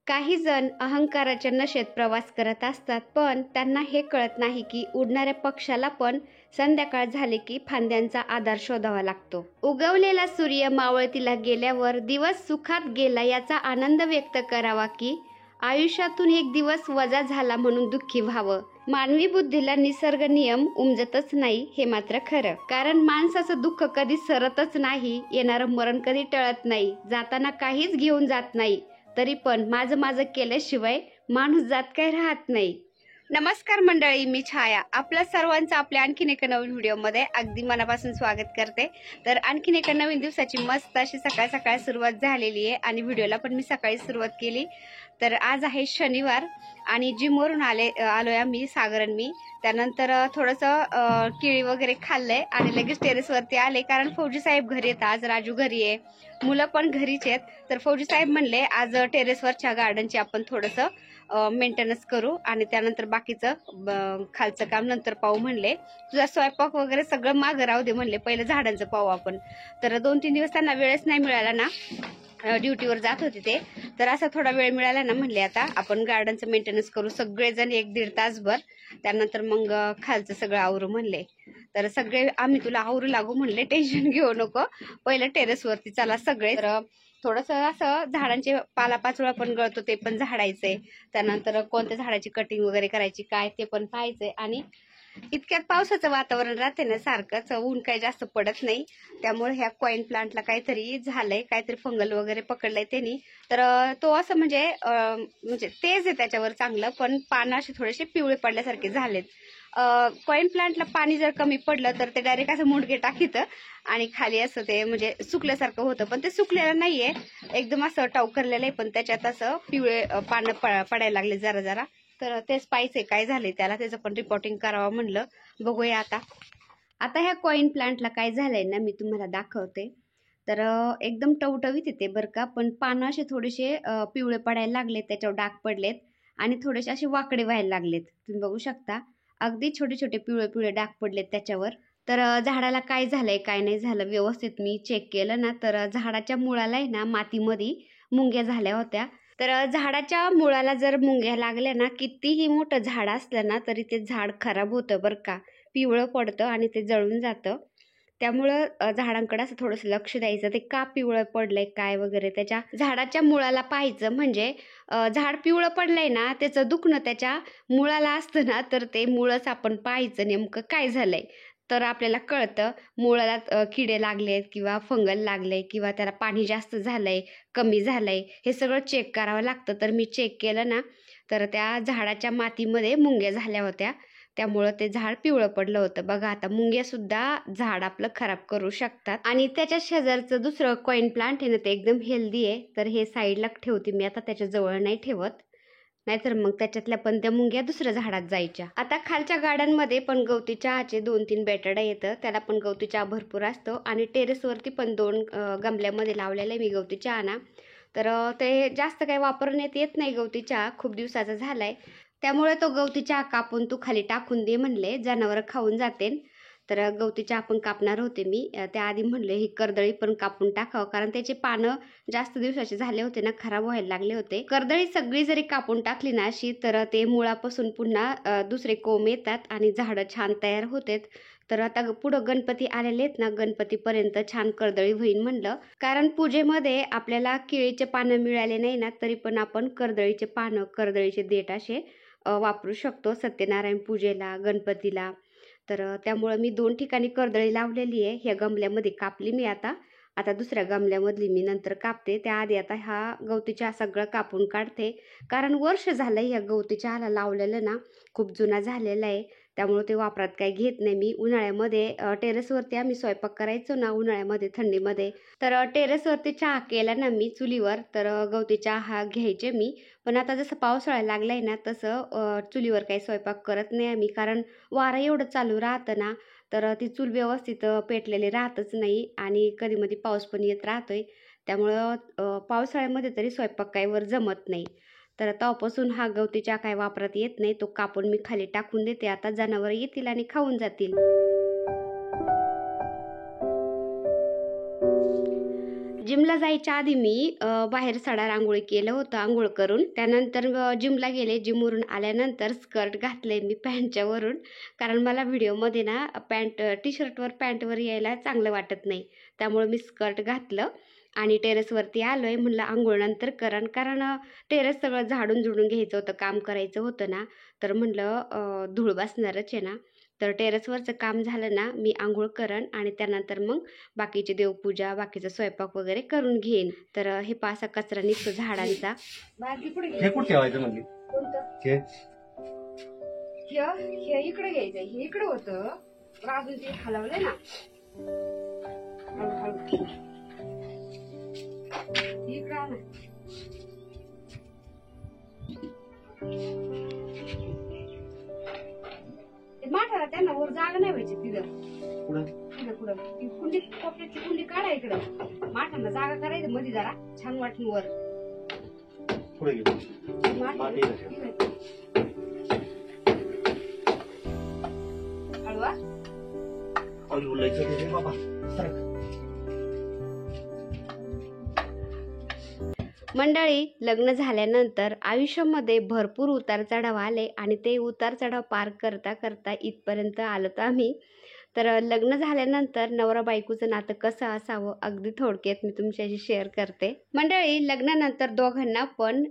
काही जण अहंकाराच्या नशेत प्रवास करत असतात, पण त्यांना हे कळत नाही की उडणाऱ्या पक्षाला पण संध्याकाळ झाले की फांद्यांचा आधार शोधावा लागतो. उगवलेला सूर्य मावळतीला गेल्यावर दिवस सुखात गेला याचा आनंद व्यक्त करावा की आयुष्यातून एक दिवस वजा झाला म्हणून दुःखी व्हावं. मानवी बुद्धीला निसर्ग नियम उमजतच नाही हे मात्र खरं, कारण माणसाचं दुःख कधी सरतच नाही, येणारं मरण कधी टळत नाही, जाताना काहीच घेऊन जात नाही, तरी पण माझं माझं केल्याशिवाय माणूस जात काही राहत नाही. नमस्कार मंडळी, मी छाया आपल्या सर्वांचं आपल्या आणखीन एका नवीन व्हिडिओमध्ये अगदी मनापासून स्वागत करते. तर आणखीन एका नवीन दिवसाची मस्त अशी सकाळ सकाळ सुरुवात झालेली आहे आणि व्हिडिओला पण मी सकाळी सुरुवात केली. तर आज आहे शनिवार आणि जिमवरून आलोय आम्ही, सागरन मी. त्यानंतर थोडंसं केळी वगैरे खाल्लंय आणि लगेच टेरेसवरती आले, कारण फौजी साहेब घरी येतात. आज राजू घरी आहे, मुलं पण घरीच आहेत. तर फौजी साहेब म्हणले आज टेरेसवरच्या गार्डनची आपण थोडंसं मेंटेनन्स करू आणि त्यानंतर बाकीचं खालचं काम नंतर पाहू म्हणले. तुझा स्वयंपाक वगैरे सगळं मागं राहू दे म्हणले, पहिलं झाडांचं पाहू आपण. तर 2-3 दिवस त्यांना वेळच नाही मिळाला ना, ड्युटीवर जात होते ते. तर असा थोडा वेळ मिळाला ना, म्हणले आता आपण गार्डनचं मेंटेनन्स करू सगळेजण 1-1.5 तासभर, त्यानंतर मग खालचं सगळं आवरू म्हणले. तर सगळे आम्ही तुला आवरू लागू म्हणले, टेन्शन घेऊ नको, पहिलं टेरेसवरती चला सगळे. तर थोडंसं असं झाडांचे पालापाचोळा पण गळतो ते पण झाडायचंय, त्यानंतर कोणत्या झाडाची कटिंग वगैरे करायची काय ते पण पाहायचंय. आणि इतक्यात पावसाचं वातावरण राहते ना सारखंच, ऊन काही जास्त पडत नाही, त्यामुळे ह्या कॉइन प्लांटला काहीतरी झालंय, काहीतरी फंगल वगैरे पकडलंय त्यांनी. तर तो असं म्हणजे तेज आहे त्याच्यावर चांगलं, पण पानं असे थोडेसे पिवळे पडल्यासारखे झालेत. कॉइन प्लांटला पाणी जर कमी पडलं तर ते डायरेक्ट असं मुंडके टाकीत आणि खाली असं ते म्हणजे सुकल्यासारखं होतं, पण ते सुकलेलं नाहीये, एकदम असं टावकरलेलं आहे, पण त्याच्यात असं पिवळे पानं पडायला लागले जरा जरा. तर तेच पाहिजे काय झाले त्याला, त्याचं पण रिपोर्टिंग करावं म्हणलं. बघूया आता ह्या कॉइन प्लांटला काय झालंय ना, मी तुम्हाला दाखवते. तर एकदम टवटवीत येते बरं का, पण पानं असे थोडेसे पिवळे पडायला लागलेत, त्याच्यावर डाग पडलेत आणि थोडेसे असे वाकडे व्हायला लागलेत. तुम्ही बघू शकता, अगदी छोटे छोटे पिवळे पिवळे डाग पडलेत त्याच्यावर. तर झाडाला काय झालंय काय नाही झालं व्यवस्थित मी चेक केलं ना, तर झाडाच्या मुळाला आहे ना मातीमध्ये मुंग्या झाल्या होत्या. तर झाडाच्या मुळाला जर मुंग्या लागल्या ना, कितीही मोठं झाड असलं ना तरी ते झाड खराब होतं बरं का, पिवळं पडतं आणि ते जळून जातं. त्यामुळं झाडांकडे असं थोडंसं लक्ष द्यायचं, ते का पिवळं पडलंय काय वगैरे, त्याच्या झाडाच्या मुळाला पाहायचं. म्हणजे झाड पिवळं पडलंय ना, त्याचं दुखणं त्याच्या मुळाला असतं ना, तर ते मुळच आपण पाहायचं नेमकं काय झालंय. तर आपल्याला कळतं मुळाला किडे लागलेत किंवा फंगल लागले किंवा त्याला पाणी जास्त झालंय कमी झालंय, हे सगळं चेक करावं लागतं. तर मी चेक केलं ना, तर त्या झाडाच्या मातीमध्ये मुंग्या झाल्या होत्या, त्यामुळं ते झाड पिवळं पडलं होतं. बघा आता मुंग्या सुद्धा झाड आपलं खराब करू शकतात. आणि त्याच्या शेजारचं दुसरं कॉइन प्लांट आहे ना, ते एकदम हेल्दी आहे, तर हे साईडला ठेवते मी आता, त्याच्या जवळ नाही ठेवत, नाहीतर मग त्याच्यातल्या पण त्या मुंग्या दुसऱ्या झाडात जायच्या. आता खालच्या गार्डनमध्ये पण गवती चहाचे 2-3 बॅटरडा येतं, त्याला पण गवती चहा भरपूर असतो. आणि टेरेसवरती पण 2 गमल्यामध्ये लावलेलं आहे मी गवती चहा ना. तर ते जास्त काही वापरण्यात येत नाही गवती चहा, खूप दिवसाचा झालाय, त्यामुळे तो गवती चहा कापून तू खाली टाकून दे म्हणले, जनावर खाऊन जाते. तर गवती चहा पण कापणार होते मी, त्याआधी म्हणले ही कर्दळी पण कापून टाकावं, कारण त्याचे पानं जास्त दिवसाचे झाले होते ना, खराब व्हायला लागले होते. कर्दळी सगळी जरी कापून टाकली ना अशी, तर ते मुळापासून पुन्हा दुसरे कोंब येतात आणि झाडं छान तयार होतात. तर आता पुढं गणपती आलेले आहेत ना, गणपतीपर्यंत छान कर्दळी होईल म्हणलं, कारण पूजेमध्ये आपल्याला केळीचे पानं मिळाले नाही ना, तरी पण आपण कर्दळीचे पानं, कर्दळीचे देठ असे वापरू शकतो सत्यनारायण पूजेला, गणपतीला. तर त्यामुळं मी 2 ठिकाणी कर्दळी लावलेली आहे. ह्या गमल्यामध्ये कापली मी आता दुसऱ्या गमल्यामधली मी नंतर कापते. त्याआधी आता हा गवती चहा सगळं कापून काढते, कारण वर्ष झालं ह्या गवती चहाला लावलेलं ना, खूप जुना झालेला आहे, त्यामुळे ते वापरात काही घेत नाही मी. उन्हाळ्यामध्ये टेरेसवरती आम्ही स्वयंपाक करायचो ना उन्हाळ्यामध्ये थंडीमध्ये, तर टेरेसवरती चहा केला ना मी चुलीवर, तर गवती चहा घ्यायचे मी. पण आता जसं पावसाळा लागलाय ना, तसं चुलीवर काही स्वयंपाक करत नाही आम्ही, कारण वारं एवढं चालू राहतं ना, तर ती चूल व्यवस्थित पेटलेली राहतच नाही आणि कधीमधी पाऊस पण येत राहतोय, त्यामुळं पावसाळ्यामध्ये तरी स्वयंपाक काही वर जमत नाही. तर तेव्हापासून हा गवती चहा काय वापरात येत नाही, तो कापून मी खाली टाकून देते. आता जनावर येतील आणि खाऊन जातील. जिमला जायच्या आधी मी बाहेर सडा रांगोळी केलं होतं आंघोळ करून. त्यानंतर जिमला गेले. जिमवरून आल्यानंतर स्कर्ट घातले मी पॅन्टच्या वरून, कारण मला व्हिडिओमध्ये ना टी शर्टवर पॅन्टवर यायला चांगलं वाटत नाही. त्यामुळे मी स्कर्ट घातलं आणि टेरेसवरती आलो आहे. म्हणलं आंघोळ नंतर कारण टेरेस सगळं झाडून झुडून घ्यायचं होतं, काम करायचं होतं ना, तर म्हणलं धूळ बसणारच आहे ना, तर टेरेसवरचं काम झालं ना मी आंघोळ करण आणि त्यानंतर मग बाकीची देवपूजा बाकीचा स्वयंपाक वगैरे करून घेईन. तर हे पासा कचरा निघतो झाडांचा. हे कुठे ठेवायचं म्हणजे हे इकडे घ्यायचं, हे इकडे होतं अजून ते हलवलंय ना, हळूहळू इकडे आलं. माठाला त्यांना वर जागा नाही व्हायची तिथं पुढं कुंडी, कोपऱ्याची कुंडी काढा इकडं, माठांना जागा करायचं मध्ये जरा छान वाटून वर हळवा. मंडळी, लग्न झाल्यानंतर आयुष्यामध्ये भरपूर उतार चढाव आले आणि ते उतार चढाव पार करता करता इथपर्यंत आलो तर आम्ही. तर लग्न झाल्यानंतर नवरा बायकोचं नातं कसं असावं अगदी थोडक्यात मी तुमच्याशी शेअर करते. मंडळी, लग्नानंतर दोघांना पण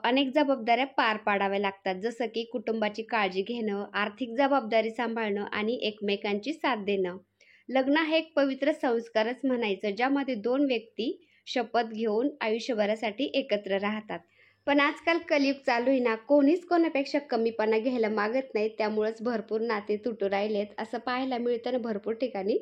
अनेक जबाबदाऱ्या पार पाडाव्या लागतात, जसं की कुटुंबाची काळजी घेणं, आर्थिक जबाबदारी सांभाळणं आणि एकमेकांची साथ देणं. लग्न हे एक पवित्र संस्कारच म्हणायचं, ज्यामध्ये दोन व्यक्ती शपथ घेऊन आयुष्यभरासाठी एकत्र राहतात. पण आजकाल कलियुग चालू आहे ना, कोणीच कोणापेक्षा कमीपणा घ्यायला मागत नाही. त्यामुळेच भरपूर नाते तुटू राहिलेत असं पाहायला मिळतं ना भरपूर ठिकाणी.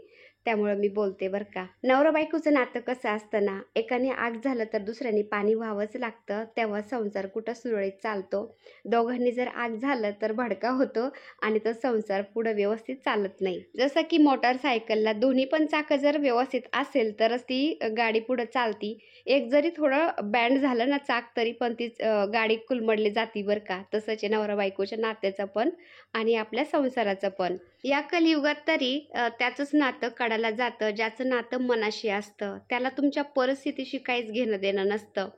त्यामुळे मी बोलते बरं का. नवरा बायकोचं नातं कसं असतं ना, एकाने आग झालं तर दुसऱ्याने पाणी व्हावंच लागतं, तेव्हा संसार कुठं सुरळीत चालतो. दोघांनी जर आग झालं तर भडका होतो आणि तो संसार पुढे व्यवस्थित चालत नाही. जसं की मोटारसायकलला दोन्ही पण चाकं जर व्यवस्थित असेल तरच ती गाडी पुढे चालती. एक जरी थोडं बँड झालं ना चाक तरी पण ती गाडी कुलमडली जाती बरं का. तसंच आहे नवरा बायकोच्या नात्याचं पण आणि आपल्या संसाराचं पण. या कलियुगात तरी त्याचंच नातं कडाला जातं ज्याचं नातं मनाशी असतं. त्याला तुमच्या परिस्थितीशी काहीच घेणं देणं नसतं.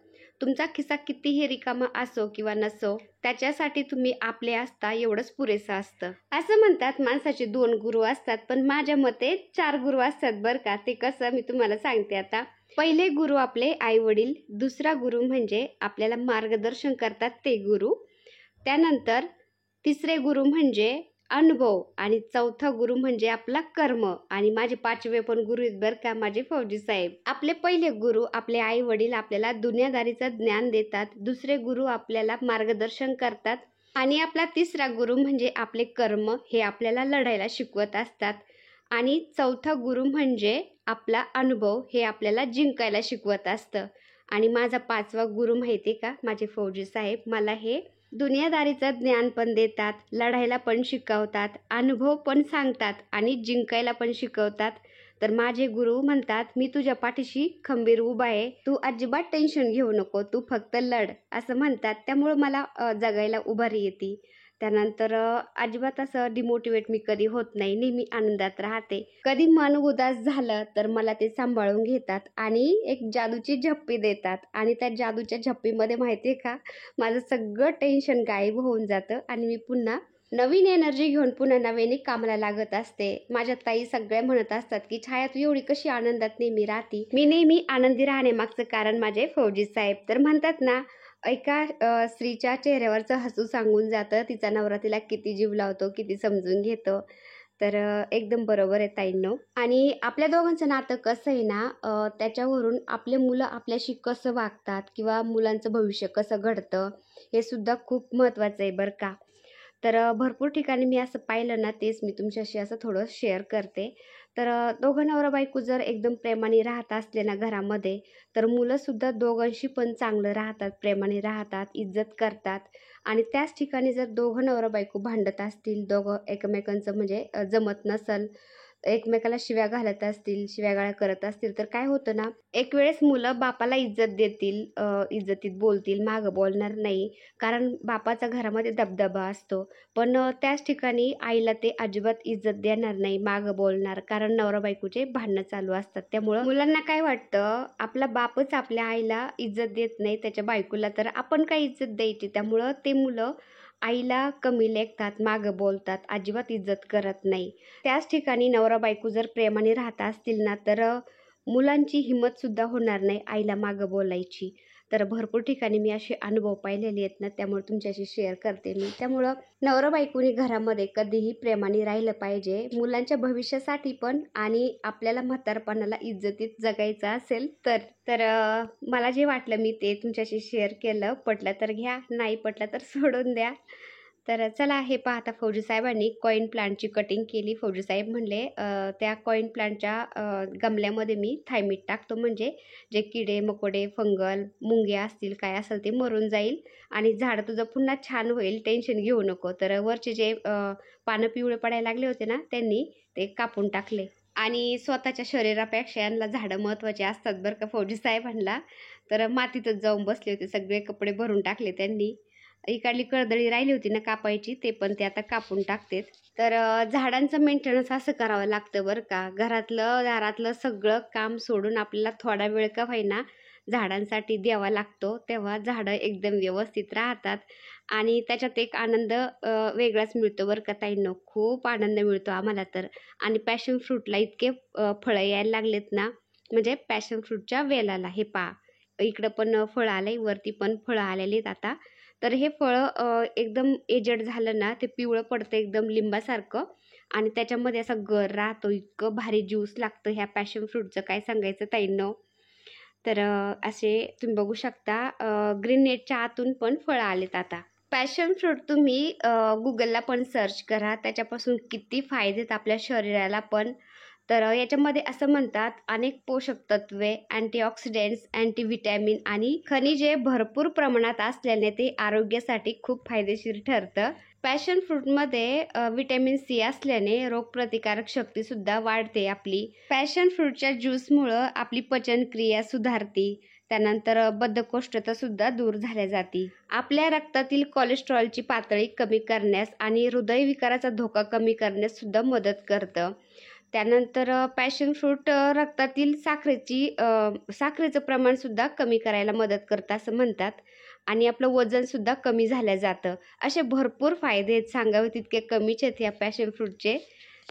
तुमचा खिसा कितीही रिकामा असो किंवा नसो, त्याच्यासाठी तुम्ही आपले असता एवढंच पुरेसं असतं. असं म्हणतात माणसाचे 2 गुरु असतात, पण माझ्या मते 4 गुरु असतात बरं का. ते कसं मी तुम्हाला सांगते आता. पहिले गुरु आपले आई वडील, दुसरा गुरु म्हणजे आपल्याला मार्गदर्शन करतात ते गुरु, त्यानंतर तिसरे गुरु म्हणजे अनुभव आणि चौथा गुरु म्हणजे आपला कर्म. आणि माझे 5वे पण गुरु आहेत बरं का, माझे फौजी साहेब. आपले पहिले गुरु आपले आई वडील आपल्याला दुनियादारीचं ज्ञान देतात, दुसरे गुरु आपल्याला मार्गदर्शन करतात आणि आपला तिसरा गुरु म्हणजे आपले कर्म, हे आपल्याला लढायला शिकवत असतात. आणि चौथा गुरु म्हणजे आपला अनुभव, हे आपल्याला जिंकायला शिकवत असतं. आणि माझा 5वा गुरु माहिती का, माझे फौजी साहेब मला हे दुनियादारीचं ज्ञान पण देतात, लढायला पण शिकवतात, अनुभव पण सांगतात आणि जिंकायला पण शिकवतात. तर माझे गुरु म्हणतात, मी तुझ्या पाठीशी खंबीर उभा आहे, तू अजिबात टेन्शन घेऊ नको, तू फक्त लढ, असं म्हणतात. त्यामुळे मला जगायला उभारी येते. त्यानंतर अजिबात असं डिमोटिवेट मी कधी होत नाही, नेहमी आनंदात राहते. कधी मन उदास झालं तर मला ते सांभाळून घेतात आणि एक जादूची झप्पी देतात आणि त्या जादूच्या झप्पीमध्ये माहिती आहे का, माझं सगळं टेन्शन गायब होऊन जातं आणि मी पुन्हा नवीन एनर्जी घेऊन पुन्हा नव्याने कामाला लागत असते. माझ्या ताई सगळ्या म्हणत असतात की छाया तू एवढी कशी आनंदात नेहमी राहती. मी नेहमी आनंदी राहण्यामागचं कारण माझे फौजी साहेब. तर म्हणतात ना, एका स्त्रीच्या चेहऱ्यावरचं हसू सांगून जातं तिचा नवरा तिला किती जीव लावतो, किती समजून घेतो. तर एकदम बरोबर आहे ताईंनो. आणि आपल्या दोघांचं नातं कसं आहे ना, त्याच्यावरून आपले मुलं आपल्याशी कसं वागतात किंवा मुलांचं भविष्य कसं घडतं हे सुद्धा खूप महत्त्वाचं आहे बरं का. तर भरपूर ठिकाणी मी असं पाहिलं ना, तेच मी तुमच्याशी असं थोडं शेअर करते. तर दोघं नवरा बायको जर एकदम प्रेमाने राहत असले ना घरामध्ये, तर मुलंसुद्धा दोघांशी पण चांगलं राहतात, प्रेमाने राहतात, इज्जत करतात. आणि त्याच ठिकाणी जर दोघं नवरा बायको भांडत असतील, दोघं एकमेकांचं म्हणजे जमत नसेल, एकमेकाला शिव्या घालत असतील, शिव्यागाळ्या करत असतील, तर काय होतं ना, एक वेळेस मुलं बापाला इज्जत देतील, इज्जतीत बोलतील, मागं बोलणार नाही, कारण बापाचा घरामध्ये दबदबा असतो. पण त्याच ठिकाणी आईला ते अजिबात इज्जत देणार नाही, मागं बोलणार, कारण नवरा बायकोचे भांडणं चालू असतात. त्यामुळं मुलांना काय वाटतं, आपला बापच आपल्या आईला इज्जत देत नाही, त्याच्या बायकोला तर आपण काय इज्जत द्यायची. त्यामुळं ते मुलं आईला कमी लेखतात, मागं बोलतात, अजिबात इज्जत करत नाही. त्याच ठिकाणी नवरा बायको जर प्रेमाने राहत असतील ना, तर मुलांची हिंमतसुद्धा होणार नाही आईला मागं बोलायची. तर भरपूर ठिकाणी मी असे अनुभव पाहिलेले आहेत ना, त्यामुळे तुमच्याशी शेअर करते मी. त्यामुळं नवरा बायकोनी घरामध्ये कधीही प्रेमाने राहिलं पाहिजे, मुलांच्या भविष्यासाठी पण आणि आपल्याला म्हातारपणाला इज्जतीत जगायचं असेल तर. तर मला जे वाटलं मी ते तुमच्याशी शेअर केलं. पटलं तर घ्या, नाही पटलं तर सोडून द्या. तर चला, हे पहा, आता फौजी साहेबांनी कॉईन प्लांटची कटिंग केली. फौजी साहेब म्हणले त्या कॉईन प्लांटच्या गमल्यामध्ये मी थायमीट टाकतो, म्हणजे जे किडे मकोडे फंगल मुंग्या असतील काय असेल ते मरून जाईल आणि झाड तुझं पुन्हा छान होईल, टेन्शन घेऊ नको. तर वरचे जे पानं पिवळे पडायला लागले होते ना, त्यांनी ते कापून टाकले. आणि स्वतःच्या शरीरापेक्षा यांना झाडं महत्त्वाचे असतात बरं का फौजी साहेबांना. तर मातीतच जाऊन बसले होते, सगळे कपडे भरून टाकले त्यांनी. इकडली कर्दळी राहिली होती ना कापायची, ते पण ते आता कापून टाकतेत. तर झाडांचं मेंटेनन्स असं करावं लागतं बरं का. घरातलं दारातलं सगळं काम सोडून आपल्याला थोडा वेळ का होईना झाडांसाठी द्यावा लागतो, तेव्हा झाडं एकदम व्यवस्थित राहतात आणि त्याच्यात एक आनंद वेगळाच मिळतो बरं का ताईंनो. खूप आनंद मिळतो आम्हाला तर. आणि पॅशन फ्रूटला इतके फळं यायला लागलेत ना, म्हणजे पॅशन फ्रूटच्या वेलाला हे पहा, इकडं पण फळं आले, वरती पण फळं आलेली आहेत आता. तर हे फळं एकदम एजड झालं ना, ते पिवळं पडतं एकदम लिंबासारखं आणि त्याच्यामध्ये असा गर राहतो. इतकं भारी ज्यूस लागतं ह्या पॅशन फ्रूटचं, काय सांगायचं ताईंनो. तर असे तुम्ही बघू शकता, ग्रीन नेटच्या आतून पण फळं आलेत आता. पॅशन फ्रूट तुम्ही गुगलला पण सर्च करा, त्याच्यापासून किती फायदे आहेत आपल्या शरीराला पण. तर याच्यामध्ये असं म्हणतात, अनेक पोषक तत्वे, अँटीऑक्सिडंट्स, अँटीव्हिटॅमिन आणि खनिजे भरपूर प्रमाणात असल्याने ते आरोग्यासाठी खूप फायदेशीर ठरतं. पॅशन फ्रूटमध्ये व्हिटॅमिन सी असल्याने रोगप्रतिकारक शक्तीसुद्धा वाढते आपली. पॅशन फ्रूटच्या ज्यूसमुळं आपली पचनक्रिया सुधारते. त्यानंतर बद्धकोष्ठता सुद्धा दूर झाल्या जाते. आपल्या रक्तातील कोलेस्ट्रॉलची पातळी कमी करण्यास आणि हृदयविकाराचा धोका कमी करण्यास सुद्धा मदत करतं. त्यानंतर पॅशन फ्रूट रक्तातील साखरेचं प्रमाणसुद्धा कमी करायला मदत करतं असं म्हणतात आणि आपलं वजनसुद्धा कमी झालं जातं. असे भरपूर फायदे आहेत, सांगावे तितके कमीच आहेत या पॅशन फ्रूटचे.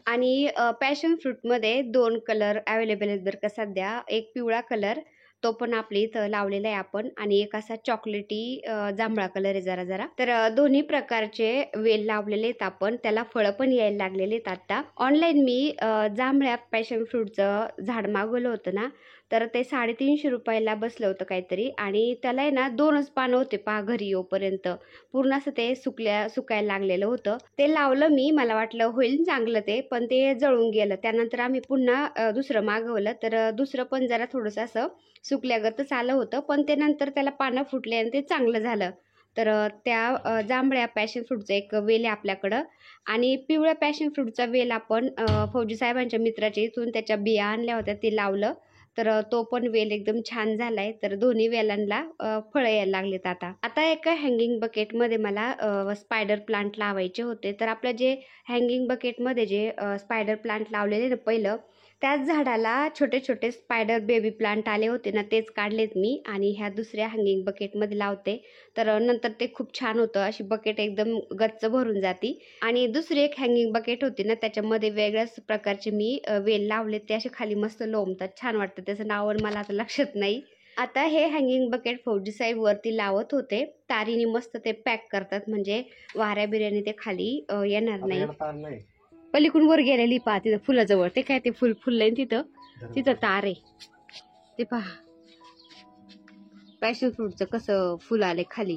आणि पॅशन फ्रूटमध्ये 2 कलर अवेलेबल आहेत बरं का सध्या. एक पिवळा कलर, तो पण आपल्या इथं लावलेला आहे आपण, आणि एक असा चॉकलेटी जांभळा कलर आहे जरा जरा. तर दोन्ही प्रकारचे वेल लावलेले आहेत आपण, त्याला फळं पण यायला लागलेले आहेत आता. ऑनलाईन मी जांभळ्या पॅशन फ्रूटचं झाड मागवलं होतं ना, तर ते 350 रुपयाला बसलं होतं काहीतरी, आणि त्याला आहे ना 2च पानं होते पहा घरी येऊपर्यंत. पूर्ण असं ते सुकायला लागलेलं होतं. ते लावलं मी, मला वाटलं होईल चांगलं ते, पण ते जळून गेलं. त्यानंतर आम्ही पुन्हा दुसरं मागवलं, तर दुसरं पण जरा थोडंसं असं सुकल्यागतच आलं होतं, पण ते नंतर त्याला पानं फुटले आणि ते चांगलं झालं. तर त्या जांभळ्या पॅशन फ्रूटचा एक वेल आहे आपल्याकडं, आणि पिवळ्या पॅशन फ्रूटचा वेल आपण फौजी साहेबांच्या मित्राच्या इथून त्याच्या बिया आणल्या होत्या, ते लावलं. तर तो पण वेल एकदम छान झालाय. तर दोन्ही वेलांना फळं यायला लागलेत आता. आता एका हँगिंग बकेटमध्ये मला स्पायडर प्लांट लावायचे होते. तर आपलं जे हँगिंग बकेटमध्ये जे स्पायडर प्लांट लावलेले ना पहिलं, त्याच झाडाला छोटे छोटे स्पायडर बेबी प्लांट आले होते ना, तेच काढलेत मी आणि ह्या दुसऱ्या हँगिंग बकेटमध्ये लावते. तर नंतर ते खूप छान होतं, अशी बकेट एकदम गच्च भरून जाती. आणि दुसरी एक हँगिंग बकेट होती ना, त्याच्यामध्ये वेगळ्याच प्रकारचे मी वेल लावले, ते असे खाली मस्त लोंबतात, छान वाटतं. त्याचं नाव मला आता लक्षात नाही. आता हे हँगिंग बकेट फौजी साहेब वरती लावत होते, तारीने मस्त ते पॅक करतात, म्हणजे वाऱ्या बिऱ्याने ते खाली येणार नाही. पलीकडून वर गेलेली पहा तिथं फुलाजवळ, ते काय ते फुल फुललंय तिथं तार आहे, ते पहा पॅशन फ्रूटचं कसं फुल आले खाली.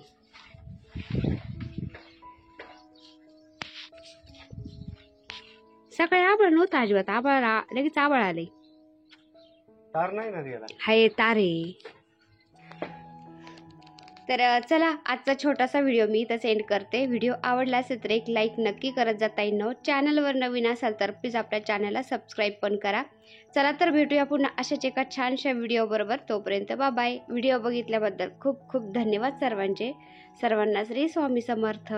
सकाळी आभाळ नव्हतं अजिबात, लगेच आभाळ आले. तार नाही ना त्याला, हाय तार आहे. तर चला आजचा छोटासा व्हिडिओ मी इथं सेंड करते. व्हिडिओ आवडला असेल तर एक लाईक नक्की करत जाता येईल. चॅनलवर नवीन असाल तर प्लीज आपल्या चॅनलला सबस्क्राईब पण करा. चला तर भेटूया पुन्हा अशाच एका छानशा व्हिडिओ बरोबर. तोपर्यंत बाय. व्हिडिओ बघितल्याबद्दल खूप खूप धन्यवाद सर्वांचे. सर्वांना श्री स्वामी समर्थ.